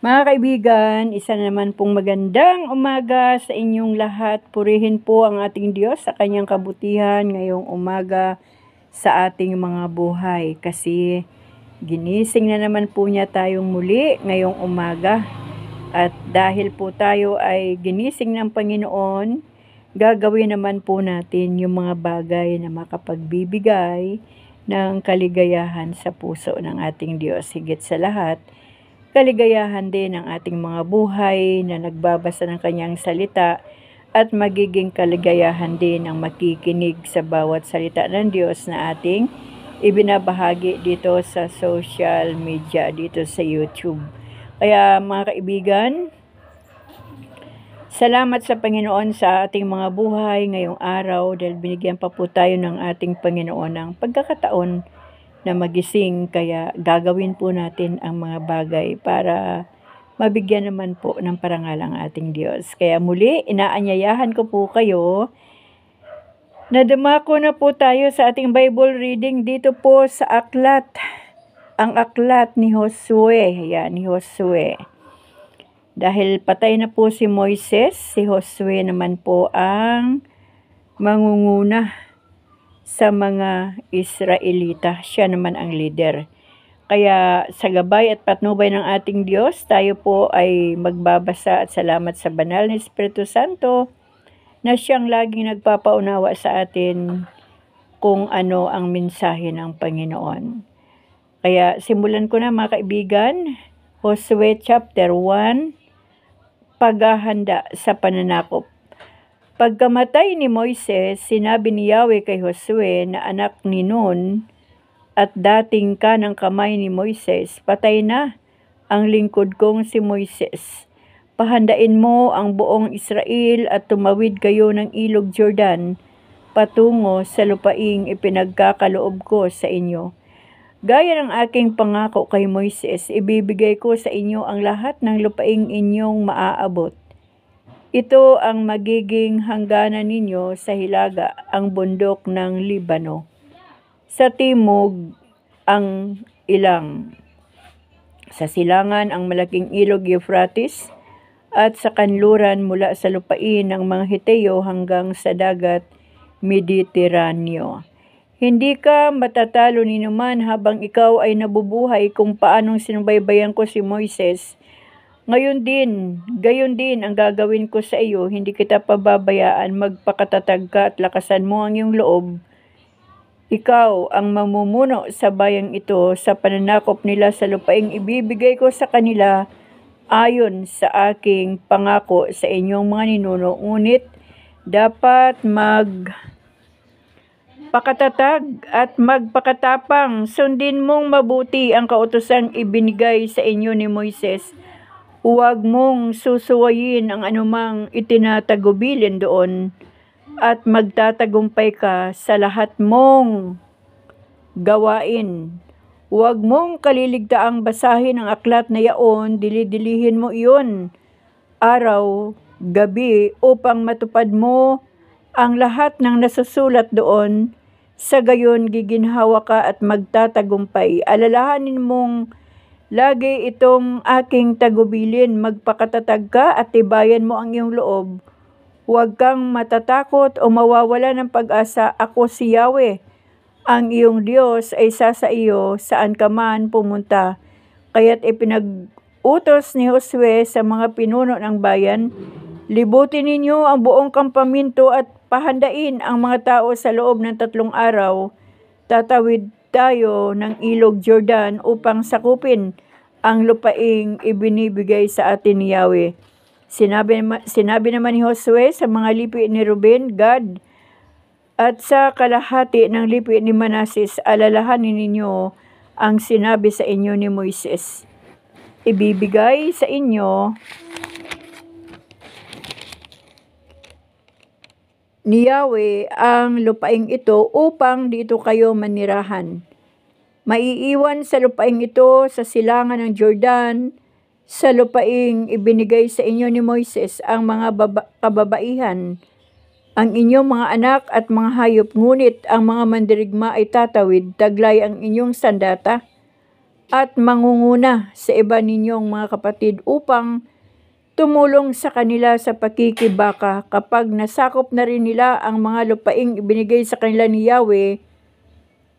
Mga kaibigan, isa na naman pong magandang umaga sa inyong lahat. Purihin po ang ating Diyos sa kanyang kabutihan ngayong umaga sa ating mga buhay. Kasi ginising na naman po niya tayong muli ngayong umaga. At dahil po tayo ay ginising ng Panginoon, gagawin naman po natin yung mga bagay na makapagbibigay ng kaligayahan sa puso ng ating Diyos. Higit sa lahat, kaligayahan din ang ating mga buhay na nagbabasa ng kanyang salita at magiging kaligayahan din ang makikinig sa bawat salita ng Diyos na ating ibinabahagi dito sa social media, dito sa YouTube. Kaya mga kaibigan, salamat sa Panginoon sa ating mga buhay ngayong araw dahil binigyan pa po tayo ng ating Panginoon ng pagkakataon na magising, kaya gagawin po natin ang mga bagay para mabigyan naman po ng parangal ang ating Diyos. Kaya muli, inaanyayahan ko po kayo na dumako na po tayo sa ating Bible reading dito po sa aklat. Ang aklat ni Josue. Yan, ni Josue. Dahil patay na po si Moises, si Josue naman po ang mangunguna sa mga Israelita. Siya naman ang leader. Kaya sa gabay at patnubay ng ating Diyos, tayo po ay magbabasa at salamat sa banal na Espiritu Santo na siyang laging nagpapaunawa sa atin kung ano ang mensahe ng Panginoon. Kaya simulan ko na mga kaibigan, Josue chapter 1, paghahanda sa pananakop. Pagkamatay ni Moises, sinabi ni Yahweh kay Josue na anak ni Nun at dating kanang kamay ni Moises, patay na ang lingkod kong si Moises. Pahandain mo ang buong Israel at tumawid kayo ng ilog Jordan patungo sa lupaing ipinagkakaloob ko sa inyo. Gaya ng aking pangako kay Moises, ibibigay ko sa inyo ang lahat ng lupaing inyong maaabot. Ito ang magiging hangganan ninyo sa hilaga, ang bundok ng Libano. Sa timog, ang ilang. Sa silangan, ang malaking ilog Euphrates. At sa kanluran mula sa lupain ng mga Hiteo hanggang sa dagat Mediteraneo. Hindi ka matatalo ni naman habang ikaw ay nabubuhay kung paanong sinubaybayan ko si Moises. Gayon din ang gagawin ko sa iyo, hindi kita pababayaan, magpakatatag ka at lakasan mo ang iyong loob. Ikaw ang mamumuno sa bayang ito sa pananakop nila sa lupaing ibibigay ko sa kanila ayon sa aking pangako sa inyong mga ninuno. Ngunit dapat magpakatatag at magpakatapang. Sundin mong mabuti ang kautosang ibinigay sa inyo ni Moises. Huwag mong susuwayin ang anumang itinatagubilin doon at magtatagumpay ka sa lahat mong gawain. Huwag mong kaliligtaang basahin ang aklat na yaon, dilidilihin mo iyon araw, gabi upang matupad mo ang lahat ng nasusulat doon. Sa gayon giginhawa ka at magtatagumpay. Alalahanin mong lagi itong aking tagubilin, magpakatatag ka at tibayan mo ang iyong loob. Huwag kang matatakot o mawawala ng pag-asa. Ako si Yahweh, ang iyong Diyos ay sa iyo saan ka man pumunta. Kaya't ipinag-utos ni Josue sa mga pinuno ng bayan, libutin ninyo ang buong kampaminto at pahandain ang mga tao sa loob ng 3 araw. Tatawid tayo ng ilog Jordan upang sakupin ang lupaing ibinibigay sa atin ni Yahweh. Sinabi naman ni Josue sa mga lipi ni Ruben, Gad, at sa kalahati ng lipi ni Manases, alalahanin ninyo ang sinabi sa inyo ni Moises. Ibibigay sa inyo ni Yahweh ang lupaing ito upang dito kayo manirahan. Maiiwan sa lupaing ito sa silangan ng Jordan, sa lupaing ibinigay sa inyo ni Moises ang mga kababaihan, ang inyong mga anak at mga hayop, ngunit ang mga mandirigma ay tatawid, taglay ang inyong sandata. at mangunguna sa iba ninyong mga kapatid upang tumulong sa kanila sa pakikibaka kapag nasakop na rin nila ang mga lupaing ibinigay sa kanila ni Yahweh.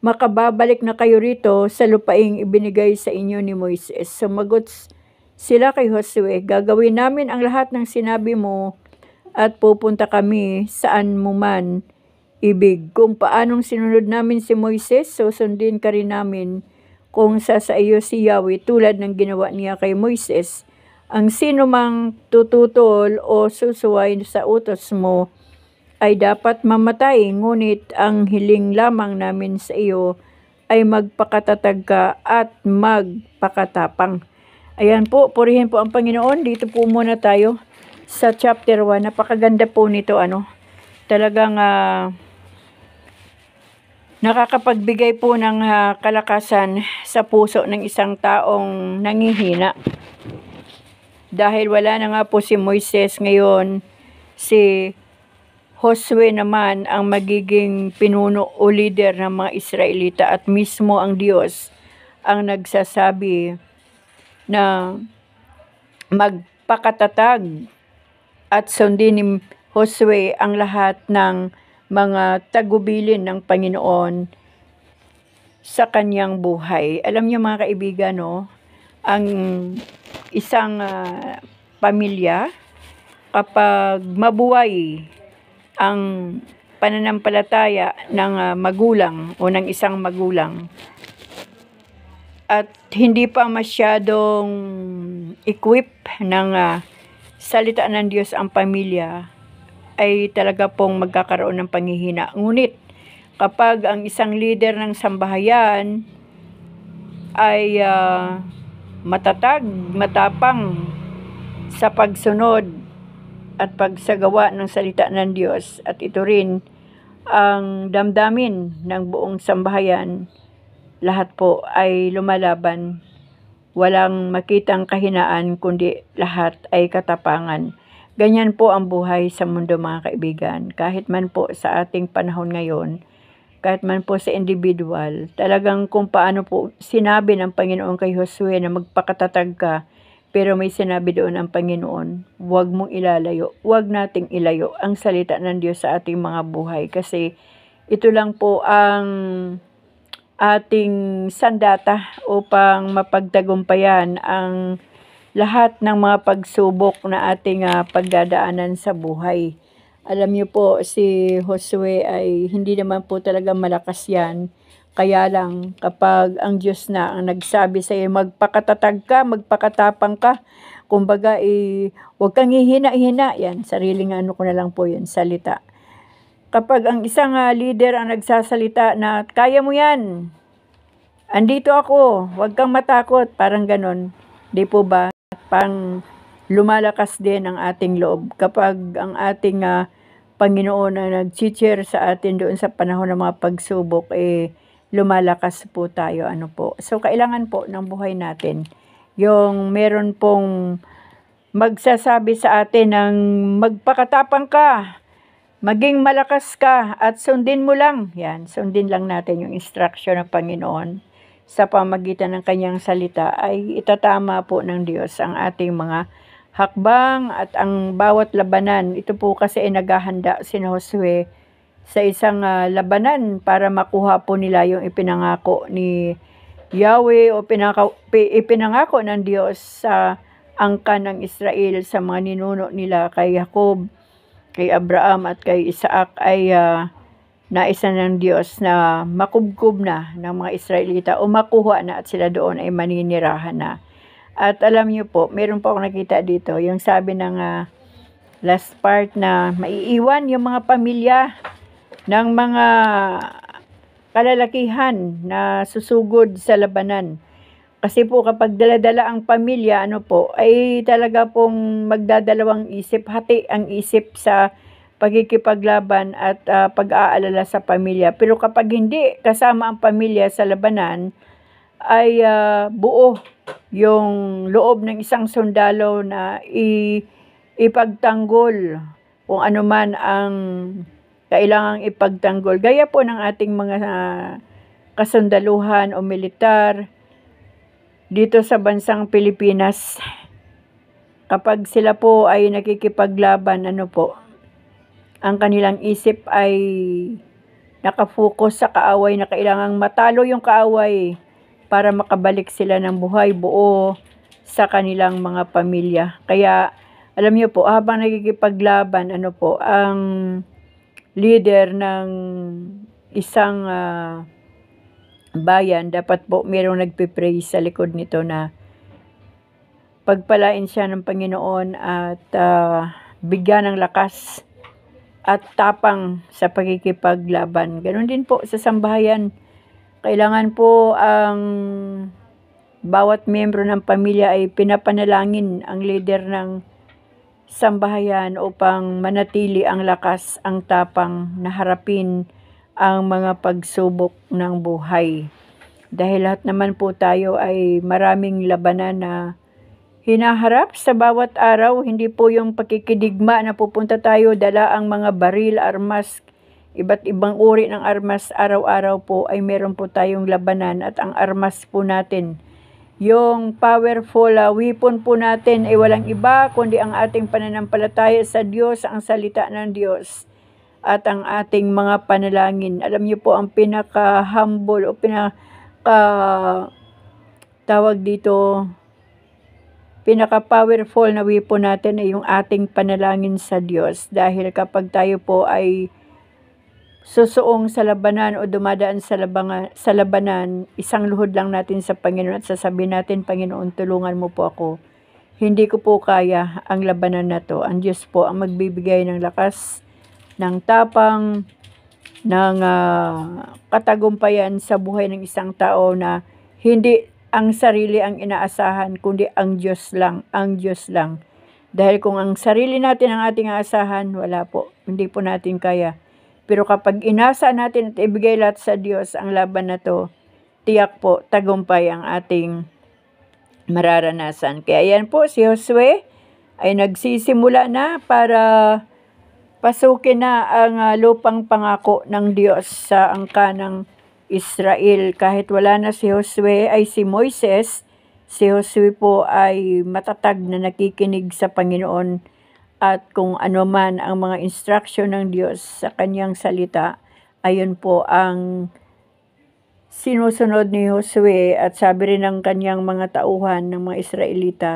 Makababalik na kayo rito sa lupaing ibinigay sa inyo ni Moises. Sumagot sila kay Josue, gagawin namin ang lahat ng sinabi mo at pupunta kami saan mo man ibig. Kung paanong sinunod namin si Moises, susundin ka rin namin kung sa iyo si Yahweh tulad ng ginawa niya kay Moises. Ang sino mang tututol o susuway sa utos mo ay dapat mamatay, ngunit ang hiling lamang namin sa iyo ay magpakatatag ka at magpakatapang. Ayan po, purihin po ang Panginoon. Dito po muna tayo sa chapter 1. Napakaganda po nito, talagang nakakapagbigay po ng kalakasan sa puso ng isang taong nangihina. Dahil wala na nga po si Moises ngayon, si Josue naman ang magiging pinuno o leader ng mga Israelita at mismo ang Diyos ang nagsasabi na magpakatatag at sundin ni Josue ang lahat ng mga tagubilin ng Panginoon sa kanyang buhay. Alam niyo mga kaibigan, ang isang pamilya, kapag mabuhay ang pananampalataya ng magulang o ng isang magulang at hindi pa masyadong equip ng salita ng Diyos ang pamilya, ay talaga pong magkakaroon ng panghihina. Ngunit kapag ang isang leader ng sambahayan ay matatag, matapang sa pagsunod at pagsagawa ng salita ng Diyos, at ito rin ang damdamin ng buong sambahayan, lahat po ay lumalaban. Walang makitang kahinaan, kundi lahat ay katapangan. Ganyan po ang buhay sa mundo mga kaibigan. Kahit man po sa ating panahon ngayon, kahit man po sa individual, talagang kung paano po sinabi ng Panginoon kay Josue na magpakatatag ka, pero may sinabi doon ang Panginoon, huwag mong ilalayo, huwag nating ilayo ang salita ng Diyos sa ating mga buhay. Kasi ito lang po ang ating sandata upang mapagtagumpayan ang lahat ng mga pagsubok na ating pagdadaanan sa buhay. Alam niyo po, si Josue ay hindi naman po talaga malakas yan. Kaya lang, kapag ang Diyos na ang nagsabi sa iyo, magpakatatag ka, magpakatapang ka, kumbaga, huwag kang hihina-hina. Yan, sariling ko na lang po yun, salita. Kapag ang isang leader ang nagsasalita na, kaya mo yan, andito ako, huwag kang matakot, parang ganon. Di po ba? Pang lumalakas din ang ating loob kapag ang ating Panginoon na nag-cheer sa atin doon sa panahon ng mga pagsubok, lumalakas po tayo. So, kailangan po ng buhay natin yung meron pong magsasabi sa atin ng magpakatapang ka, maging malakas ka, at sundin mo lang. Yan, sundin lang natin yung instruction ng Panginoon. Sa pamagitan ng kanyang salita ay itatama po ng Diyos ang ating mga hakbang at ang bawat labanan. Ito po kasi ay naghahanda si Josue sa isang labanan para makuha po nila yung ipinangako ni Yahweh o ipinangako ng Diyos sa angkan ng Israel sa mga ninuno nila kay Jacob, kay Abraham at kay Isaac, ay naisa ng Diyos na makubkob na ng mga Israelita o makuha na at sila doon ay maninirahan na. At alam niyo po, meron po akong nakita dito, yung sabi ng last part na maiiwan yung mga pamilya ng mga kalalakihan na susugod sa labanan. Kasi po kapag daladala ang pamilya, ay talaga pong magdadalawang isip, hati ang isip sa pagkikipaglaban at pag-aalala sa pamilya. Pero kapag hindi kasama ang pamilya sa labanan, ay buo yung loob ng isang sundalo na ipagtanggol kung ano man ang kailangang ipagtanggol. Gaya po ng ating mga kasundaluhan o militar, dito sa bansang Pilipinas, kapag sila po ay nakikipaglaban, ano po, ang kanilang isip ay nakafocus sa kaaway na kailangang matalo yung kaaway para makabalik sila ng buhay buo sa kanilang mga pamilya. Kaya alam niyo po, habang nakikipaglaban, ano po, ang leader ng isang bayan, dapat po mayroong nagpipray sa likod nito na pagpalain siya ng Panginoon at bigyan ng lakas at tapang sa pagkikipaglaban. Ganon din po sa sambahayan. Kailangan po ang bawat miyembro ng pamilya ay pinapanalangin ang leader ng sambahayan upang manatili ang lakas, ang tapang na harapin ang mga pagsubok ng buhay. Dahil lahat naman po tayo ay maraming labanan na hinaharap sa bawat araw. Hindi po yung pakikidigma na pupunta tayo, dala ang mga baril, armas, iba't ibang uri ng armas. Araw-araw po ay meron po tayong labanan at ang armas po natin, yung powerful weapon po natin ay walang iba kundi ang ating pananampalataya sa Diyos, ang salita ng Diyos at ang ating mga panalangin. Alam niyo po, ang pinaka-humble o tawag dito, pinaka-powerful na weapon natin ay yung ating panalangin sa Diyos. Dahil kapag tayo po ay susuong sa labanan o dumadaan sa labanan, isang luhod lang natin sa Panginoon at sasabihin natin, Panginoon, tulungan mo po ako. Hindi ko po kaya ang labanan na to. Ang Diyos po ang magbibigay ng lakas, ng tapang, ng katagumpayan sa buhay ng isang tao na hindi ang sarili ang inaasahan, kundi ang Diyos lang, ang Diyos lang. Dahil kung ang sarili natin ang ating aasahan, wala po, hindi po natin kaya. Pero kapag inasa natin at ibigay lahat sa Diyos ang laban na to, tiyak po, tagumpay ang ating mararanasan. Kaya yan po, si Josue ay nagsisimula na para pasukin na ang lupang pangako ng Diyos sa angka ng Israel. Kahit wala na si Josue, ay si Moises, si Josue po ay matatag na nakikinig sa Panginoon at kung ano man ang mga instruction ng Diyos sa kanyang salita, ayun po ang sinusunod ni Josue. At sabi rin ng kanyang mga tauhan ng mga Israelita,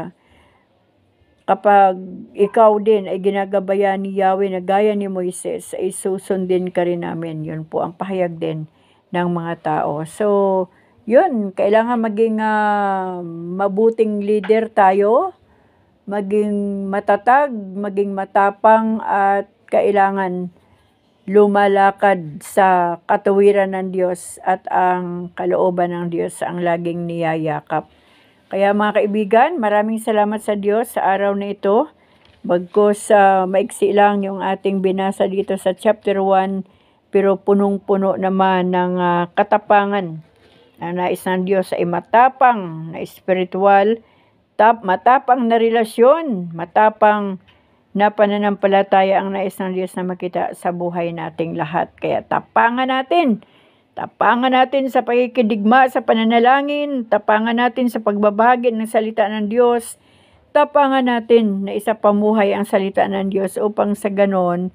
kapag ikaw din ay ginagabayan ni Yahweh na gaya ni Moises, ay susundin ka rin namin. Yun po ang pahayag din ng mga tao. So, yun, kailangan maging mabuting leader tayo, maging matatag, maging matapang, at kailangan lumalakad sa katuwiran ng Diyos at ang kalooban ng Diyos ang laging niyayakap. Kaya mga kaibigan, maraming salamat sa Diyos sa araw na ito. Bagkus maiksi lang yung ating binasa dito sa chapter 1, pero punong-puno naman ng katapangan. Ang nais ng Diyos ay matapang na espiritual, matapang na relasyon, matapang na pananampalataya ang nais ng Diyos na makita sa buhay nating lahat. Kaya tapangan natin sa pakikidigma sa pananalangin, tapangan natin sa pagbabahagi ng salita ng Diyos, tapangan natin na isa pamuhay ang salita ng Diyos upang sa ganon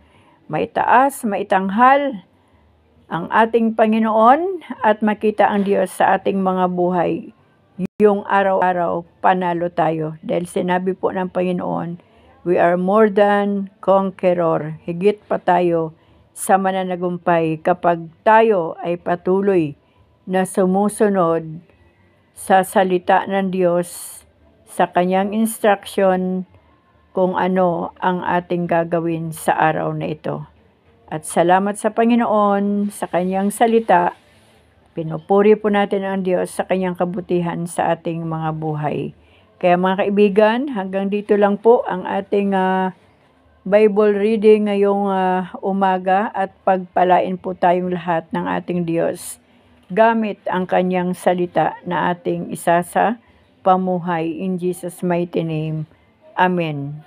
maitaas, maitanghal ang ating Panginoon at makita ang Diyos sa ating mga buhay. Yung araw-araw panalo tayo dahil sinabi po ng Panginoon, we are more than conqueror. Higit pa tayo sa mananagumpay kapag tayo ay patuloy na sumusunod sa salita ng Diyos, sa kanyang instruction kung ano ang ating gagawin sa araw na ito. At salamat sa Panginoon sa kanyang salita. Pinupuri po natin ang Diyos sa kanyang kabutihan sa ating mga buhay. Kaya mga kaibigan, hanggang dito lang po ang ating Bible reading ngayong umaga at pagpalain po tayong lahat ng ating Diyos gamit ang kanyang salita na ating isa sa pamuhay. In Jesus' mighty name. Amen.